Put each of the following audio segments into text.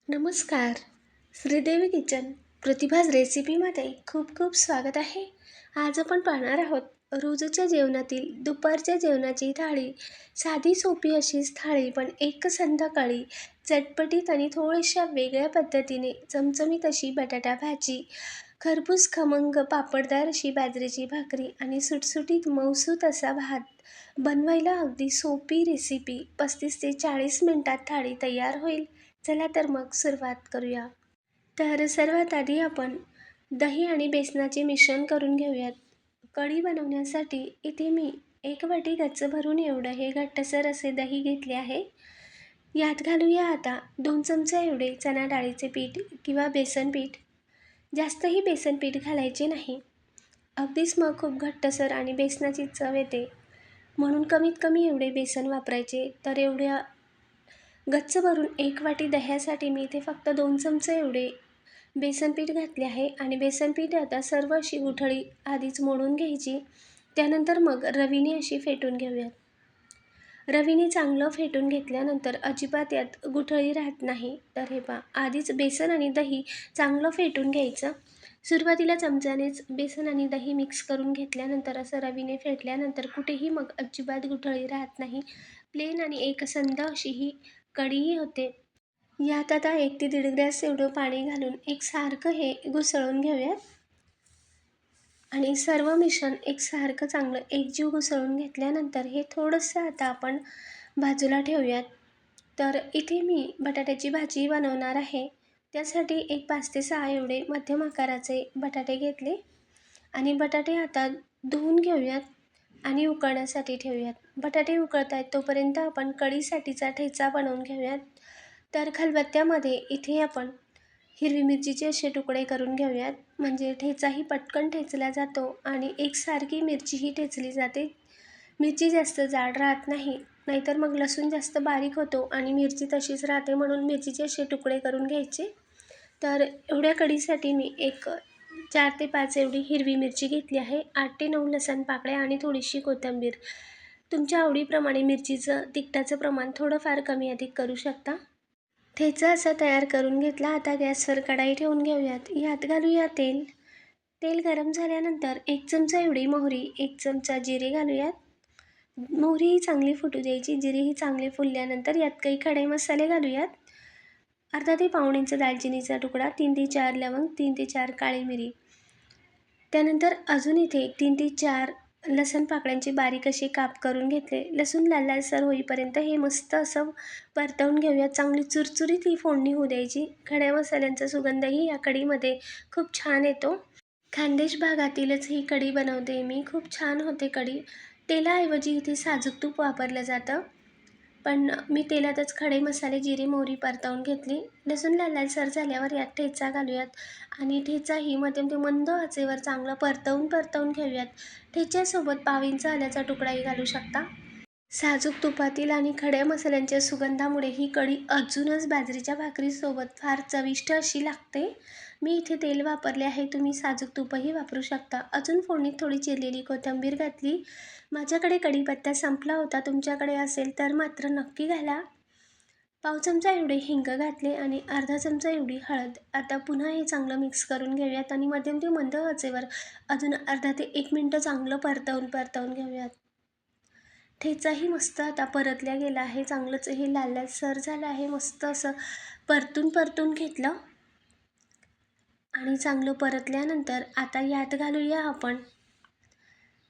नमस्कार. श्रीदेवी किचन प्रतिभाज रेसिपीमध्ये खूप खूप स्वागत आहे. आज आपण पाहणार आहोत रोजच्या जेवणातील दुपारच्या जेवणाची थाळी. साधी सोपी अशीच थाळी, पण एक संध्याकाळी चटपटीत आणि थोड्याशा वेगळ्या पद्धतीने चमचमीत अशी बटाटा भाजी, खरपूस खमंग पापडदार अशी बाजरीची भाकरी आणि सुटसुटीत मऊसूत असा भात. बनवायला अगदी सोपी रेसिपी. 35 ते 40 मिनिटात थाळी तयार होईल. चला तर मग सुरुवात करूया. तर सर्वात आधी आपण दही आणि बेसनाचे मिश्रण करून घेऊयात. कढी बनवण्यासाठी इथे मी 1 वाटी गच्च भरून एवढं हे घट्टसर असे दही घेतले आहे. यात घालूया आता 2 चमचे एवढे चणा डाळीचे पीठ किंवा बेसन पीठ. जास्तही बेसन पीठ घालायचे नाही. अगदीच मग खूप घट्टसर आणि बेसनाची चव येते, म्हणून कमीत कमी एवढे बेसन वापरायचे. तर एवढ्या गच्च भरून 1 वाटी दह्यासाठी मी इथे फक्त 2 चमचे एवढे बेसन पीठ घातले आहे. आणि बेसन पीठ आता सर्व अशी गुठळी आधीच मोडून घ्यायची. त्यानंतर मग रवीने अशी फेटून घेऊयात. रवीने चांगलं फेटून घेतल्यानंतर अजिबात यात गुठळी राहत नाही. तर हे पहा, आधीच बेसन आणि दही चांगलं फेटून घ्यायचं. सुरुवातीला चमच्यानेच बेसन आणि दही मिक्स करून घेतल्यानंतर असं रवीने फेटल्यानंतर कुठेही मग अजिबात गुठळी राहत नाही. प्लेन आणि एकसंध अशी ही कढीही होते. यात आता 1 ते 1.5 ग्लास एवढं पाणी घालून एकसारखं हे घुसळून घेऊयात. आणि सर्व मिश्रण एकसारखं चांगलं एकजीव घुसळून घेतल्यानंतर हे थोडंसं आता आपण बाजूला ठेवूयात. तर इथे मी बटाट्याची भाजी बनवणार आहे. त्यासाठी एक 5 ते 6 एवढे मध्यम आकाराचे बटाटे घेतले. आणि बटाटे आता धुवून घेऊयात आणि उकळण्यासाठी ठेवूयात. बटाटे उकळत आहेत तोपर्यंत आपण कढीसाठीचा ठेचा बनवून घेऊयात. तर खलबत्त्यामध्ये इथे आपण हिरवी मिरचीचे असे तुकडे करून घेऊयात, म्हणजे ठेचाही पटकन ठेचला जातो आणि एकसारखी मिरचीही ठेचली जाते. मिरची जास्त जाड राहत नाही, नाहीतर मग लसूण जास्त बारीक होतो आणि मिरची तशीच राहते, म्हणून मिरचीचे असे तुकडे करून घ्यायचे. तर एवढ्या कढीसाठी मी एक 4 ते 5 एवढी हिरवी मिरची घेतली आहे. 8 ते 9 लसूण पाकळ्या आणि थोडीशी कोथिंबीर. तुमच्या आवडीप्रमाणे मिरचीचं तिखटाचं प्रमाण थोडंफार कमी अधिक करू शकता. ठेचा असा तयार करून घेतला. आता गॅसवर कढाई ठेवून घेऊयात. यात घालूया तेल. तेल गरम झाल्यानंतर 1 चमचा एवढी मोहरी, 1 चमचा जिरे घालूयात. मोहरीही चांगली फुटू द्यायची. जिरेही चांगले फुलल्यानंतर यात काही खडे मसाले घालूयात. अर्धा ते पाऊण इंच दालचिनीचा तुकडा, 3 ते 4 लवंग, 3 ते 4 काळी मिरी. त्यानंतर अजून इथे 3 ते 4 लसूण पाकळ्यांचे बारीक असे काप करून घेतले. लसूण लाल लालसर होईपर्यंत हे मस्त असं परतवून घेऊयात. चांगली चुरचुरीत ही फोडणी होऊ द्यायची. खड्या मसाल्यांचा सुगंधही या कढीमध्ये खूप छान येतो. खानदेश भागातीलच ही कढी बनवते मी. खूप छान होते कढी. तेलाऐवजी इथे साजूक तूप वापरलं जातं, पण मी तेलातच खडे मसाले, जिरे, मोहरी परतवून घेतली. लसूण लाल लालसर झाल्यावर यात ठेचा घालूयात आणि ठेचाही मध्यम ते मंद आचेवर चांगला परतवून घेऊयात. ठेच्यासोबत पाव इंच आल्याचा तुकडाही घालू शकता. साजूक तुपातील आणि खड्या मसाल्यांच्या सुगंधामुळे ही कढी अजूनच बाजरीच्या भाकरीसोबत फार चविष्ट अशी लागते. मी इथे तेल वापरले आहे, तुम्ही साजूक तूपही वापरू शकता. अजून फोडणीत थोडी चिरलेली कोथिंबीर घातली. माझ्याकडे कढीपत्ता संपला होता, तुमच्याकडे असेल तर मात्र नक्की घाला. पाव चमचा एवढे हिंग घातले आणि अर्धा चमचा एवढी हळद. आता पुन्हा हे चांगलं मिक्स करून घेऊयात आणि मध्यम ते मंद आचेवर अजून अर्धा ते 1 मिनिट चांगलं परतवून घेऊयात. ठेचाही मस्त आता परतल्या गेला आहे. चांगलंच हे लाल लालसर झालं आहे. मस्त असं परतून घेतलं आणि चांगलं परतल्यानंतर आता यात घालूया आपण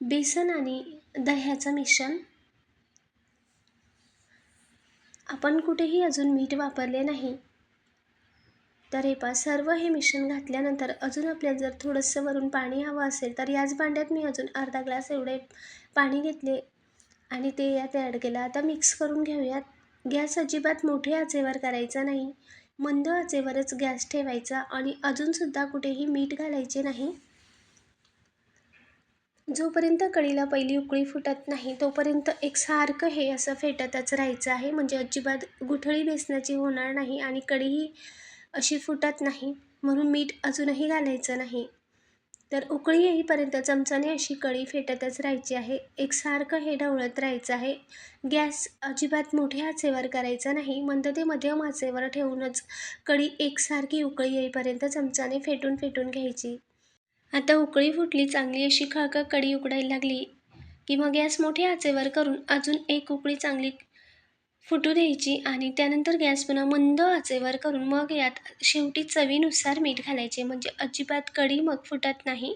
बेसन आणि दह्याचं मिश्रण. आपण कुठेही अजून मीठ वापरले नाही. तर हे पहा, सर्व हे मिश्रण घातल्यानंतर अजून आपल्याला जर थोडंसं वरून पाणी हवं असेल तर याच भांड्यात मी अजून अर्धा ग्लास एवढे पाणी घेतले आणि ते यात ॲड केलं. आता मिक्स करून घेऊयात. गॅस अजिबात मोठ्या आचेवर करायचा नाही, मंद आचेवरच गॅस ठेवायचा आणि अजूनसुद्धा कुठेही मीठ घालायचे नाही. जोपर्यंत कढीला पहिली उकळी फुटत नाही तोपर्यंत एकसारखं हे असं फेटतच राहायचं आहे, म्हणजे अजिबात गुठळी बेसनाची होणार नाही आणि कढीही अशी फुटत नाही, म्हणून मीठ अजूनही घालायचं नाही. तर उकळी येईपर्यंत चमच्याने अशी कढी फेटतच राहायची आहे. एकसारखं हे ढवळत राहायचं आहे. गॅस अजिबात मोठ्या आचेवर करायचा नाही. मंद ते मध्यम आचेवर ठेवूनच कढी एकसारखी उकळी येईपर्यंत चमच्याने फेटून फेटून घ्यायची. आता उकळी फुटली, चांगली अशी खळखळ कढी उकडायला लागली की मग गॅस मोठ्या आचेवर करून अजून एक उकळी चांगली फुटू द्यायची आणि त्यानंतर गॅस पुन्हा मंद आचेवर करून मग यात शेवटी चवीनुसार मीठ घालायचे, म्हणजे अजिबात कढी मग फुटत नाही.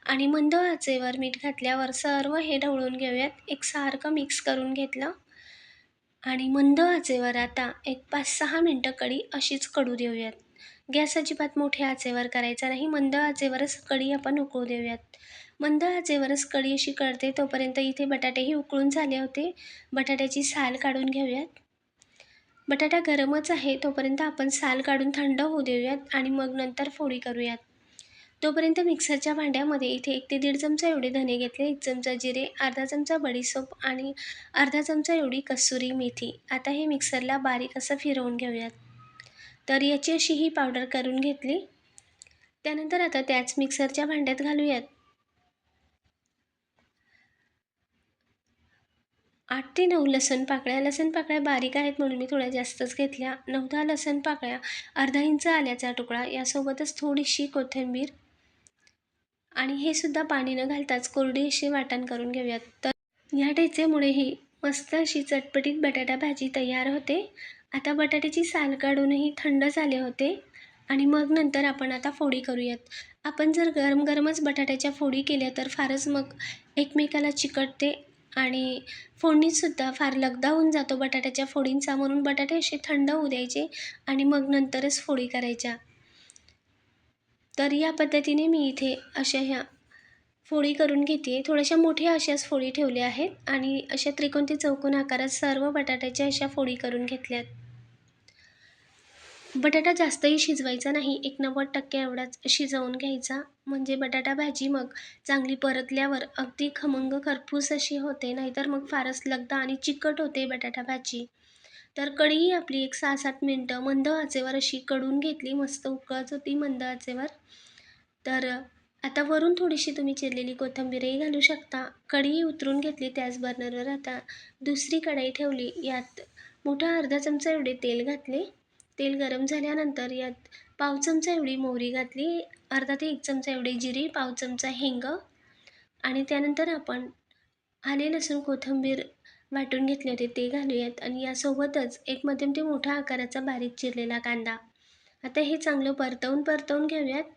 आणि मंद आचेवर मीठ घातल्यावर सर्व हे ढवळून घेऊयात. एकसारखं मिक्स करून घेतलं आणि मंद आचेवर आता एक 5-6 मिनटं कढी अशीच कडू देऊयात. गॅस अजिबात मोठ्या आचेवर करायचा नाही. मंद आचेवरच कढी आपण उकळू देऊयात. मंद आचेवरच कढी अशी कळते तोपर्यंत इथे बटाटेही उकळून झाले होते. बटाट्याची साल काढून घेऊयात. बटाटा गरमच आहे तोपर्यंत आपण साल काढून थंड होऊ देऊयात आणि मग नंतर फोडी करूयात. तोपर्यंत मिक्सरच्या भांड्यामध्ये इथे 1 ते 1.5 चमचा एवढे धने घेतले, 1 चमचा जिरे, अर्धा चमचा बडीशेप आणि अर्धा चमचा एवढी कसुरी मेथी. आता हे मिक्सरला बारीक असं फिरवून घेऊयात. तर याची अशी ही पावडर करून घेतली. त्यानंतर आता त्याच मिक्सरच्या भांड्यात घालूयात 8 ते 9 लसूण पाकळ्या. लसूण पाकळ्या बारीक आहेत म्हणून मी थोड्या जास्तच घेतल्या. 9-10 लसूण पाकळ्या, अर्धा इंच आल्याचा तुकडा, यासोबतच थोडीशी कोथिंबीर आणि हे सुद्धा पाणी न घालताच कोरडी अशी वाटण करून घेऊयात. तर या ठेचेमुळे ही मस्त अशी चटपटीत बटाटा भाजी तयार होते. आता बटाट्याची साल काढूनही थंड झाले होते आणि मग नंतर आपण आता फोडी करूयात. आपण जर गरम गरमच बटाट्याच्या फोडी केल्या तर फारच मग एकमेकाला चिकटते आणि फोडणीतसुद्धा फार लगदा होऊन जातो बटाट्याच्या फोडींचा, म्हणून बटाटे असे थंड होऊ द्यायचे आणि मग नंतरच फोडी करायच्या. तर या पद्धतीने मी इथे अशा ह्या फोडी करून घेते. थोड्याशा मोठ्या अशाच फोडी ठेवल्या आहेत आणि अशा त्रिकोण ते चौकोन आकारात सर्व बटाट्याच्या अशा फोडी करून घेतल्यात. बटाटा जास्तही शिजवायचा नाही, 90% एवढाच शिजवून घ्यायचा, म्हणजे बटाटा भाजी मग चांगली परतल्यावर अगदी खमंग खरपूस अशी होते, नाहीतर मग फारच लगदा आणि चिकट होते बटाटा भाजी. तर कढी आपली एक 6-7 मिनटं मंद आचेवर अशी कढून घेतली. मस्त उकळत होती मंद आचेवर. तर आता वरून थोडीशी तुम्ही चिरलेली कोथिंबीरही घालू शकता. कढी उतरून घेतली त्याच बर्नरवर. आता दुसरी कढई ठेवली. यात मोठा अर्धा चमचा एवढे तेल घातले. तेल गरम झाल्यानंतर यात पाव चमचा एवढी मोहरी घातली, अर्धा ते 1 चमचा एवढी जिरे, पाव चमचा हिंग आणि त्यानंतर आपण आले लसूण कोथिंबीर वाटून घेतले होते ते घालूयात आणि यासोबतच एक मध्यम ते मोठा आकाराचा बारीक चिरलेला कांदा. आता हे चांगलं परतवून घेऊयात.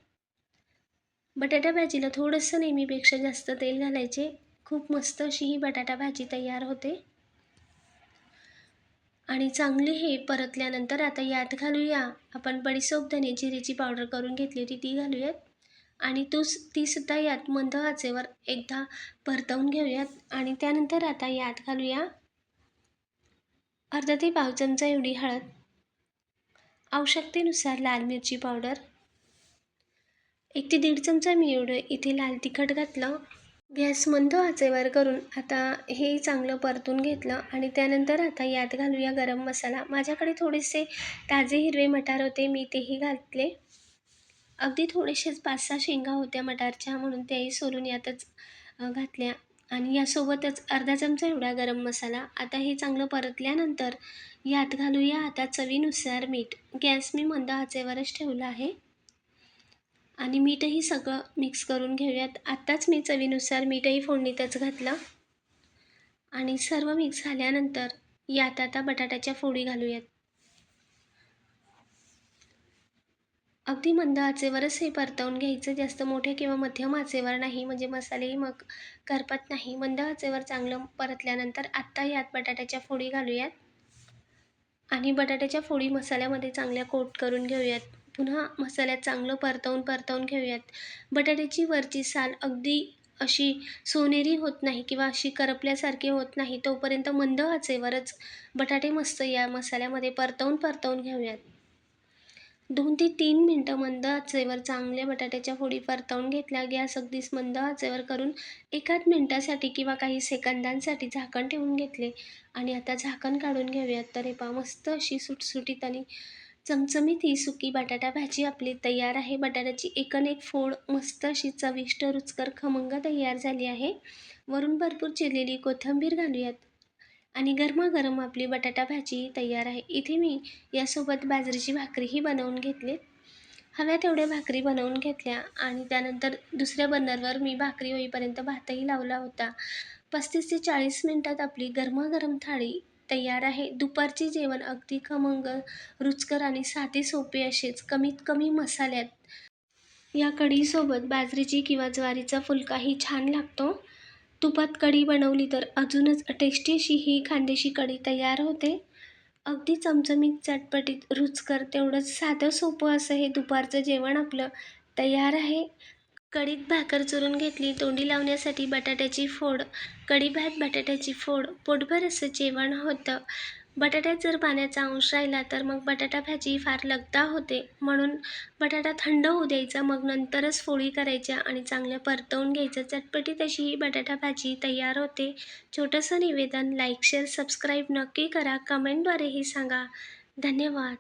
बटाटा भाजीला थोडंसं नेहमीपेक्षा जास्त तेल घालायचे. खूप मस्त अशी ही बटाटा भाजी तयार होते. आणि चांगली हे परतल्यानंतर आता यात घालूया आपण बडीशेप, धने, जिरेची पावडर करून घेतली होती ती घालूयात आणि ती सुद्धा यात मंद आचेवर एकदा परतवून घेऊयात आणि त्यानंतर आता यात घालूया अर्धा ते पाव चमचा एवढी हळद, आवश्यकतेनुसार लाल मिरची पावडर, 1 ते 1.5 चमचा मी एवढं इथे लाल तिखट घातलं. गॅस मंद आचेवर करून आता हे चांगलं परतून घेतलं आणि त्यानंतर आता यात घालूया गरम मसाला. माझ्याकडे थोडेसे ताजे हिरवे मटार होते, मी तेही घातले. अगदी थोडेसेच 5-6 शेंगा होत्या मटारच्या, म्हणून त्याही सोलून यातच घातल्या आणि यासोबतच अर्धा चमचा एवढा गरम मसाला. आता हे चांगलं परतल्यानंतर यात घालूया आता चवीनुसार मीठ. गॅस मी मंद आचेवरच ठेवला आहे आणि मीठही सगळं मिक्स करून घेऊयात. आत्ताच मी चवीनुसार मीठही फोडणीतच घातलं आणि सर्व मिक्स झाल्यानंतर यात आता बटाट्याच्या फोडी घालूयात. अगदी मंद आचेवरच हे परतवून घ्यायचं, जास्त मोठ्या किंवा मध्यम आचेवर नाही, म्हणजे मसालेही मग करपत नाही. मंद आचेवर चांगलं परतल्यानंतर आत्ता यात बटाट्याच्या फोडी घालूयात आणि बटाट्याच्या फोडी मसाल्यामध्ये चांगल्या कोट करून घेऊयात. पुन्हा मसाल्यात चांगलं परतवून घेऊयात. बटाट्याची वरची साल अगदी अशी सोनेरी होत नाही किंवा अशी करपल्यासारखी होत नाही तोपर्यंत मंद आचेवरच बटाटे मस्त या मसाल्यामध्ये परतवून घेऊयात. 2 ते 3 मिनटं मंद आचेवर चांगल्या बटाट्याच्या फोडी परतवून घेतल्या. गॅस अगदीच मंद आचेवर करून 1 मिनिटासाठी किंवा काही सेकंदांसाठी झाकण ठेवून घेतले आणि आता झाकण काढून घेऊयात. तर हे पहा मस्त अशी सुटसुटीत आणि चमचमीत ही सुकी बटाटा भाजी आपली तयार आहे. बटाट्याची एकूण एक फोड मस्त अशी चविष्ट रुचकर खमंग तयार झाली आहे. वरून भरपूर चिरलेली कोथिंबीर घालूयात आणि गरमागरम आपली बटाटा भाजी तयार आहे. इथे मी यासोबत बाजरीची भाकरीही बनवून घेतली. हव्या तेवढ्या भाकरी बनवून घेतल्या आणि त्यानंतर दुसऱ्या बर्नरवर मी भाकरी होईपर्यंत भातही लावला होता. 35 ते 40 मिनिटात आपली गरमागरम थाळी तयार आहे. दुपारचे जेवण अगदी खमंग, रुचकर आणि साधे सोपे असेच कमीत कमी मसाल्यात. या कढीसोबत बाजरीची किंवा ज्वारीचा फुलकाही छान लागतो. तुपात कढी बनवली तर अजूनच टेस्टी अशी ही खानदेशी कढी तयार होते. अगदी चमचमीत, चटपटीत, रुचकर तेवढंच साधं सोपं असं हे दुपारचं जेवण आपलं तयार आहे. कढीत भाकर चुरून घेतली, तोंडी लावण्यासाठी बटाट्याची फोड, कढी भात बटाट्याची फोड, पोटभर असं जेवण होतं. बटाट्यात जर पाण्याचा अंश राहिला तर मग बटाटा भाजी फार लगदा होते. म्हणून बटाटा थंड होऊ द्यायचा, मग नंतरच फोडी करायच्या आणि चांगल्या परतवून घ्यायचं. चटपटीत अशी ही बटाटा भाजी तयार होते. छोटंसं निवेदन, लाईक, शेअर, सबस्क्राईब नक्की करा. कमेंटद्वारेही सांगा. धन्यवाद.